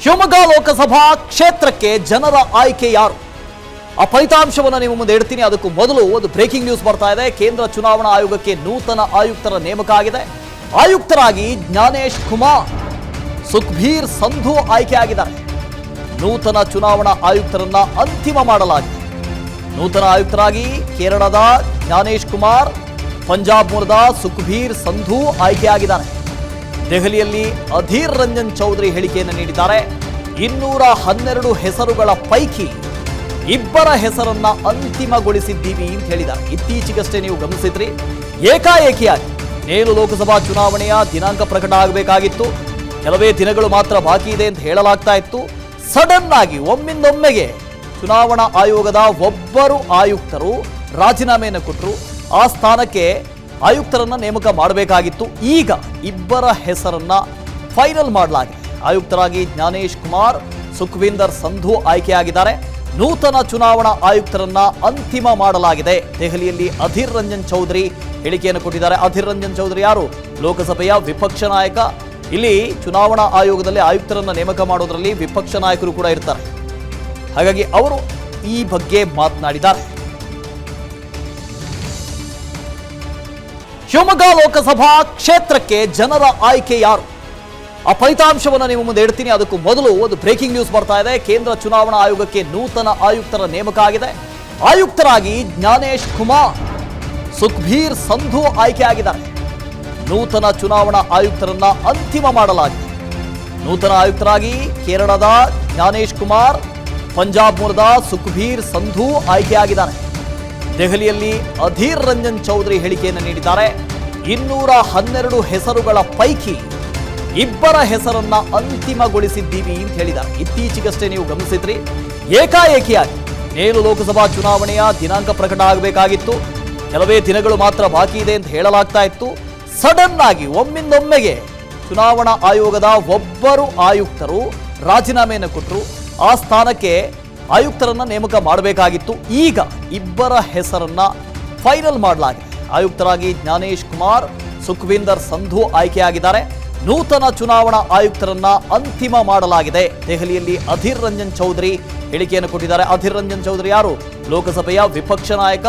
ಶಿವಮೊಗ್ಗ ಲೋಕಸಭಾ ಕ್ಷೇತ್ರಕ್ಕೆ ಜನರ ಆಯ್ಕೆ ಯಾರು? ಆ ಫಲಿತಾಂಶವನ್ನು ನಿಮ್ಮ ಮುಂದೆ ಇಡ್ತೀನಿ. ಅದಕ್ಕೂ ಮೊದಲು ಒಂದು ಬ್ರೇಕಿಂಗ್ ನ್ಯೂಸ್ ಬರ್ತಾ ಇದೆ. ಕೇಂದ್ರ ಚುನಾವಣಾ ಆಯೋಗಕ್ಕೆ ನೂತನ ಆಯುಕ್ತರ ನೇಮಕ ಆಗಿದೆ. ಆಯುಕ್ತರಾಗಿ ಜ್ಞಾನೇಶ್ ಕುಮಾರ್, ಸುಖ್ಬೀರ್ ಸಂಧು ಆಯ್ಕೆ ಆಗಿದ್ದಾರೆ. ನೂತನ ಚುನಾವಣಾ ಆಯುಕ್ತರನ್ನ ಅಂತಿಮ ಮಾಡಲಾಗಿದೆ. ನೂತನ ಆಯುಕ್ತರಾಗಿ ಕೇರಳದ ಜ್ಞಾನೇಶ್ ಕುಮಾರ್, ಪಂಜಾಬ್ ಮೂಲದ ಸುಖ್ಬೀರ್ ಸಂಧು ಆಯ್ಕೆಯಾಗಿದ್ದಾರೆ. ದೆಹಲಿಯಲ್ಲಿ ಅಧೀರ್ ರಂಜನ್ ಚೌಧರಿ ಹೇಳಿಕೆಯನ್ನು ನೀಡಿದ್ದಾರೆ. 212 ಹೆಸರುಗಳ ಪೈಕಿ ಇಬ್ಬರ ಹೆಸರನ್ನ ಅಂತಿಮಗೊಳಿಸಿದ್ದೀವಿ ಅಂತ ಹೇಳಿದ್ದಾರೆ. ಇತ್ತೀಚೆಗಷ್ಟೇ ನೀವು ಗಮನಿಸಿದ್ರಿ, ಏಕಾಏಕಿಯಾಗಿ ನೇರು ಲೋಕಸಭಾ ಚುನಾವಣೆಯ ದಿನಾಂಕ ಪ್ರಕಟ ಆಗಬೇಕಾಗಿತ್ತು. ಕೆಲವೇ ದಿನಗಳು ಮಾತ್ರ ಬಾಕಿ ಇದೆ ಅಂತ ಹೇಳಲಾಗ್ತಾ ಇತ್ತು. ಸಡನ್ ಆಗಿ ಒಮ್ಮಿಂದೊಮ್ಮೆಗೆ ಚುನಾವಣಾ ಆಯೋಗದ ಒಬ್ಬರು ಆಯುಕ್ತರು ರಾಜೀನಾಮೆಯನ್ನು ಕೊಟ್ಟರು. ಆ ಸ್ಥಾನಕ್ಕೆ ಆಯುಕ್ತರನ್ನ ನೇಮಕ ಮಾಡಬೇಕಾಗಿತ್ತು. ಈಗ ಇಬ್ಬರ ಹೆಸರನ್ನ ಫೈನಲ್ ಮಾಡಲಾಗಿದೆ. ಆಯುಕ್ತರಾಗಿ ಜ್ಞಾನೇಶ್ ಕುಮಾರ್, ಸುಖ್ವಿಂದರ್ ಸಂಧು ಆಯ್ಕೆಯಾಗಿದ್ದಾರೆ. ನೂತನ ಚುನಾವಣಾ ಆಯುಕ್ತರನ್ನ ಅಂತಿಮ ಮಾಡಲಾಗಿದೆ. ದೆಹಲಿಯಲ್ಲಿ ಅಧೀರ್ ರಂಜನ್ ಚೌಧರಿ ಹೇಳಿಕೆಯನ್ನು ಕೊಟ್ಟಿದ್ದಾರೆ. ಅಧೀರ್ ರಂಜನ್ ಚೌಧರಿ ಯಾರು? ಲೋಕಸಭೆಯ ವಿಪಕ್ಷ ನಾಯಕ. ಇಲ್ಲಿ ಚುನಾವಣಾ ಆಯೋಗದಲ್ಲಿ ಆಯುಕ್ತರನ್ನ ನೇಮಕ ಮಾಡೋದ್ರಲ್ಲಿ ವಿಪಕ್ಷ ನಾಯಕರು ಕೂಡ ಇರ್ತಾರೆ. ಹಾಗಾಗಿ ಅವರು ಈ ಬಗ್ಗೆ ಮಾತನಾಡಿದ್ದಾರೆ. ಶಿವಮೊಗ್ಗ ಲೋಕಸಭಾ ಕ್ಷೇತ್ರಕ್ಕೆ ಜನರ ಆಯ್ಕೆ ಯಾರು? ಆ ಫಲಿತಾಂಶವನ್ನು ನಿಮ್ಮ ಮುಂದೆ ಇಡ್ತೀನಿ. ಅದಕ್ಕೂ ಮೊದಲು ಒಂದು ಬ್ರೇಕಿಂಗ್ ನ್ಯೂಸ್ ಬರ್ತಾ ಇದೆ. ಕೇಂದ್ರ ಚುನಾವಣಾ ಆಯೋಗಕ್ಕೆ ನೂತನ ಆಯುಕ್ತರ ನೇಮಕ ಆಗಿದೆ. ಆಯುಕ್ತರಾಗಿ ಜ್ಞಾನೇಶ್ ಕುಮಾರ್, ಸುಖ್ಬೀರ್ ಸಂಧು ಆಯ್ಕೆಯಾಗಿದ್ದಾರೆ. ನೂತನ ಚುನಾವಣಾ ಆಯುಕ್ತರನ್ನ ಅಂತಿಮ ಮಾಡಲಾಗಿದೆ. ನೂತನ ಆಯುಕ್ತರಾಗಿ ಕೇರಳದ ಜ್ಞಾನೇಶ್ ಕುಮಾರ್, ಪಂಜಾಬ್ ಮೂಲದ ಸುಖ್ಬೀರ್ ಸಂಧು ಆಯ್ಕೆಯಾಗಿದ್ದಾರೆ. ದೆಹಲಿಯಲ್ಲಿ ಅಧೀರ್ ರಂಜನ್ ಚೌಧರಿ ಹೇಳಿಕೆಯನ್ನು ನೀಡಿದ್ದಾರೆ. 212 ಹೆಸರುಗಳ ಪೈಕಿ ಇಬ್ಬರ ಹೆಸರನ್ನ ಅಂತಿಮಗೊಳಿಸಿದ್ದೀವಿ ಅಂತ ಹೇಳಿದ್ದಾರೆ. ಇತ್ತೀಚೆಗಷ್ಟೇ ನೀವು ಗಮನಿಸಿದ್ರಿ, ಏಕಾಏಕಿಯಾಗಿ ನೇರು ಲೋಕಸಭಾ ಚುನಾವಣೆಯ ದಿನಾಂಕ ಪ್ರಕಟ ಆಗಬೇಕಾಗಿತ್ತು. ಕೆಲವೇ ದಿನಗಳು ಮಾತ್ರ ಬಾಕಿ ಇದೆ ಅಂತ ಹೇಳಲಾಗ್ತಾ ಇತ್ತು. ಸಡನ್ ಆಗಿ ಒಮ್ಮಿಂದೊಮ್ಮೆಗೆ ಚುನಾವಣಾ ಆಯೋಗದ ಒಬ್ಬರು ಆಯುಕ್ತರು ರಾಜೀನಾಮೆಯನ್ನು ಕೊಟ್ಟರು. ಆ ಸ್ಥಾನಕ್ಕೆ ಆಯುಕ್ತರನ್ನ ನೇಮಕ ಮಾಡಬೇಕಾಗಿತ್ತು. ಈಗ ಇಬ್ಬರ ಹೆಸರನ್ನ ಫೈನಲ್ ಮಾಡಲಾಗಿದೆ. ಆಯುಕ್ತರಾಗಿ ಜ್ಞಾನೇಶ್ ಕುಮಾರ್, ಸುಖ್ವಿಂದರ್ ಸಂಧು ಆಯ್ಕೆಯಾಗಿದ್ದಾರೆ. ನೂತನ ಚುನಾವಣಾ ಆಯುಕ್ತರನ್ನ ಅಂತಿಮ ಮಾಡಲಾಗಿದೆ. ದೆಹಲಿಯಲ್ಲಿ ಅಧೀರ್ ರಂಜನ್ ಚೌಧರಿ ಹೇಳಿಕೆಯನ್ನು ಕೊಟ್ಟಿದ್ದಾರೆ. ಅಧೀರ್ ರಂಜನ್ ಚೌಧರಿ ಯಾರು? ಲೋಕಸಭೆಯ ವಿಪಕ್ಷ ನಾಯಕ.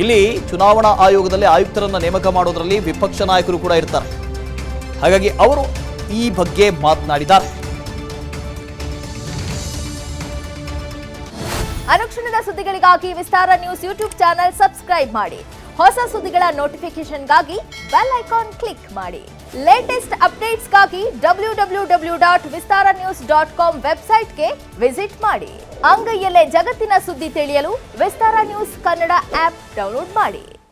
ಇಲ್ಲಿ ಚುನಾವಣಾ ಆಯೋಗದಲ್ಲಿ ಆಯುಕ್ತರನ್ನ ನೇಮಕ ಮಾಡೋದ್ರಲ್ಲಿ ವಿಪಕ್ಷ ನಾಯಕರು ಕೂಡ ಇರ್ತಾರೆ. ಹಾಗಾಗಿ ಅವರು ಈ ಬಗ್ಗೆ ಮಾತನಾಡಿದ್ದಾರೆ. ಅನುಕ್ಷಣದ ಸುದ್ದಿಗಳಿಗಾಗಿ ವಿಸ್ತಾರ ನ್ಯೂಸ್ ಯೂಟ್ಯೂಬ್ ಚಾನೆಲ್ ಸಬ್ಸ್ಕ್ರೈಬ್ ಮಾಡಿ. ಹೊಸ ಸುದ್ದಿಗಳ ನೋಟಿಫಿಕೇಶನ್ಗಾಗಿ ಬೆಲ್ ಐಕಾನ್ ಕ್ಲಿಕ್ ಮಾಡಿ. ಲೇಟೆಸ್ಟ್ ಅಪ್ಡೇಟ್ಸ್ಗಾಗಿ www.vistaranews.com ವೆಬ್ಸೈಟ್ಗೆ ವಿಸಿಟ್ ಮಾಡಿ. ಅಂಗೈಯಲ್ಲೇ ಜಗತ್ತಿನ ಸುದ್ದಿ ತಿಳಿಯಲು ವಿಸ್ತಾರ ನ್ಯೂಸ್ ಕನ್ನಡ ಆಪ್ ಡೌನ್ಲೋಡ್ ಮಾಡಿ.